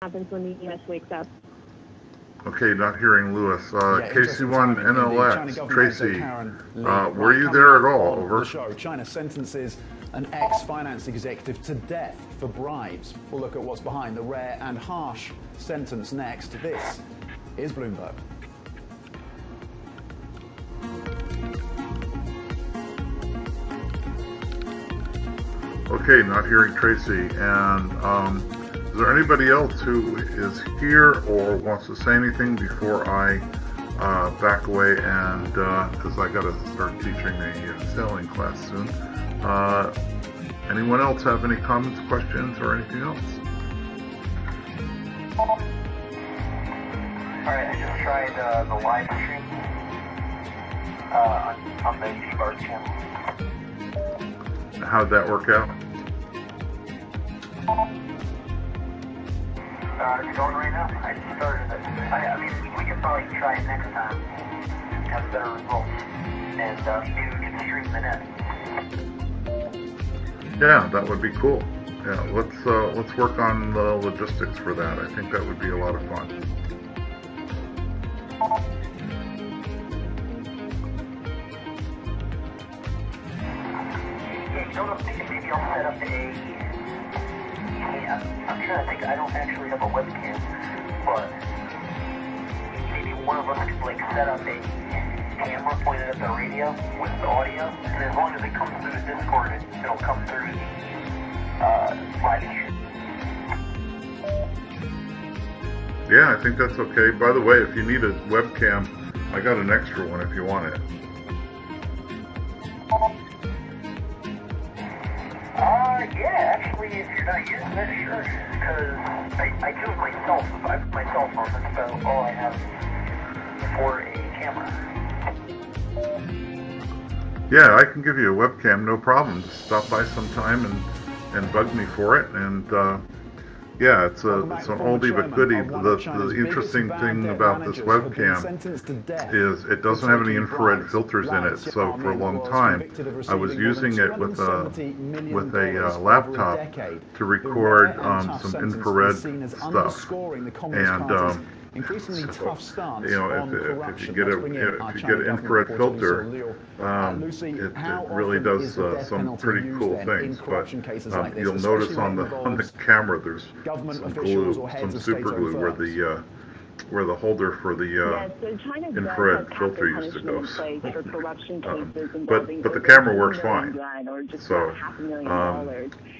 happens when the U.S. wakes up. Okay, not hearing Lewis. Yeah, KC1 NLX, Tracy, were you there at all? Over. The show. China sentences an ex-finance executive to death for bribes. We'll look at what's behind the rare and harsh sentence next. This is Bloomberg. Okay, not hearing Tracy. And is there anybody else who is here or wants to say anything before I back away? And because I got to start teaching a sailing class soon. Anyone else have any comments, questions, or anything else? Alright, I just tried the live stream on the Spark channel. How'd that work out? It's going right now. I just started it. I mean, we could probably try it next time. Have better results. And maybe we can stream the net. Yeah, that would be cool. Yeah, let's work on the logistics for that. I think that would be a lot of fun. Yeah, you know what I'm thinking? Maybe I'll set up I'm trying to think. I don't actually have a webcam, but maybe one of us could like set up a camera pointed at the radio with the audio, and as long as it comes through the Discord, it'll come through the live stream. Yeah, I think that's okay. By the way, if you need a webcam, I got an extra one if you want it. Yeah, actually, if you're not using it, sure. Because I do it myself. I have my cell phone. That's about all I have for a camera. Yeah, I can give you a webcam, no problem. Just stop by sometime and bug me for it. And yeah, it's an oldie but goodie. The interesting thing about this webcam is it doesn't have any infrared filters in it. So for a long time, I was using it with a laptop to record some infrared stuff. And tough stance you know, if you get an infrared filter, it really does some pretty cool things. But you'll notice on the camera there's some glue, some super glue where the holder for the infrared filter used to go. But the camera works fine. So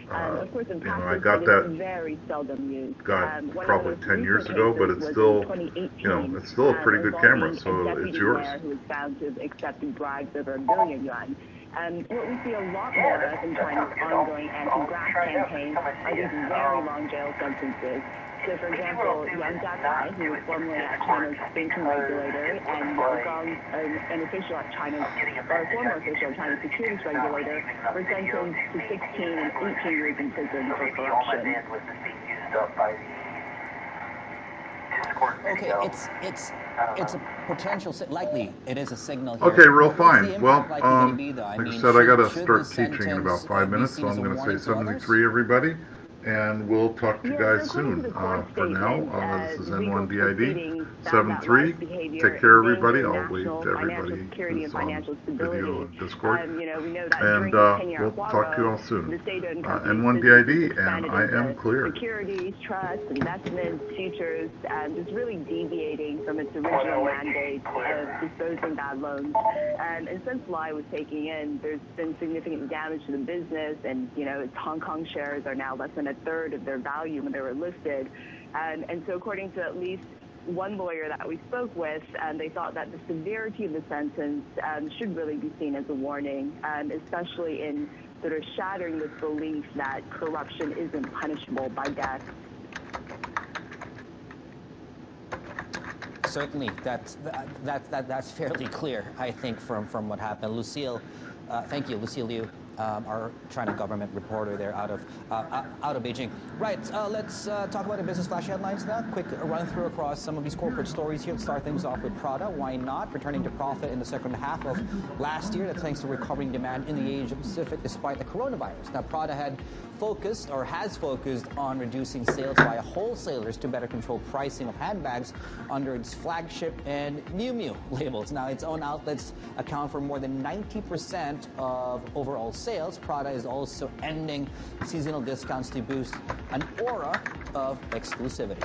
of course, in practice, I got that very seldom used. Probably 10 years ago, but it's still, it's still a pretty good camera, so it's yours. Who was found to have accepted bribes over $1 billion yuan. What we see a lot more of in China's ongoing anti-graft campaign are these very long jail sentences. So, for example, Yang Jiakai, who was formerly at China's banking regulator and an official at China's, or a former official at China's securities regulator, were sentenced to 16 and 18 years in prison for corruption. Okay, it's a potential, likely it is a signal here. Okay, real fine. Well, like I said, I got to start teaching in about 5 minutes, so I'm going to say 73, everybody. And we'll talk to you guys soon. For now, this is N1DID 73. Take care, everybody. I'll wait to everybody who's on video and Discord. And we'll talk to you all soon. N1DID, and I am clear. Securities, trusts, investments, futures, just really deviating from its original mandate of disposing bad loans. And since Lai was taking in, there's been significant damage to the business, and its Hong Kong shares are now less than a third of their value when they were listed. And so according to at least one lawyer that we spoke with, they thought that the severity of the sentence should really be seen as a warning, especially in sort of shattering this belief that corruption isn't punishable by death. Certainly, that's fairly clear, I think, from what happened. Lucille, thank you, Lucille Liu, our China government reporter there out of Beijing. Right, let's talk about the business flash headlines now. Quick run through across some of these corporate stories here. Let's start things off with Prada. Why not? Returning to profit in the second half of last year. That's thanks to recovering demand in the Asia Pacific despite the coronavirus. Now, Prada had focused or has focused on reducing sales via wholesalers to better control pricing of handbags under its flagship and Miu Miu labels. Now, its own outlets account for more than 90% of overall sales. Prada is also ending seasonal discounts to boost an aura of exclusivity.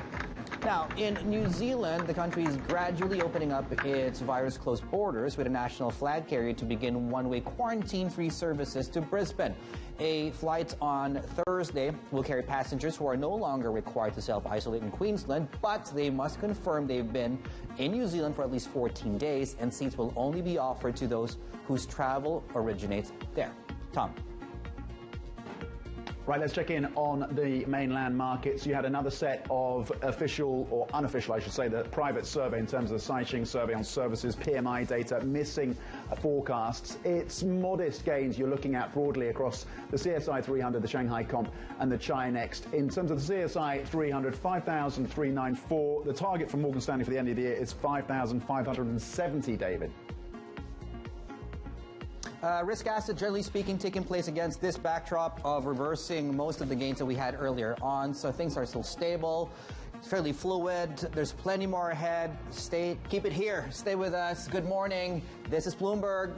Now, in New Zealand, the country is gradually opening up its virus-closed borders with a national flag carrier to begin one-way quarantine-free services to Brisbane. A flight on Thursday will carry passengers who are no longer required to self-isolate in Queensland, but they must confirm they've been in New Zealand for at least 14 days, and seats will only be offered to those whose travel originates there. Tom. Right, let's check in on the mainland markets. You had another set of official, or unofficial, I should say, the private survey in terms of the Caixin survey on services, PMI data, missing forecasts. It's modest gains you're looking at broadly across the CSI 300, the Shanghai Comp, and the China Next. In terms of the CSI 300, 5,394. The target for Morgan Stanley for the end of the year is 5,570, David. Risk asset, generally speaking, taking place against this backdrop of reversing most of the gains that we had earlier on. So things are still stable, fairly fluid. There's plenty more ahead. Keep it here. Stay with us. Good morning. This is Bloomberg.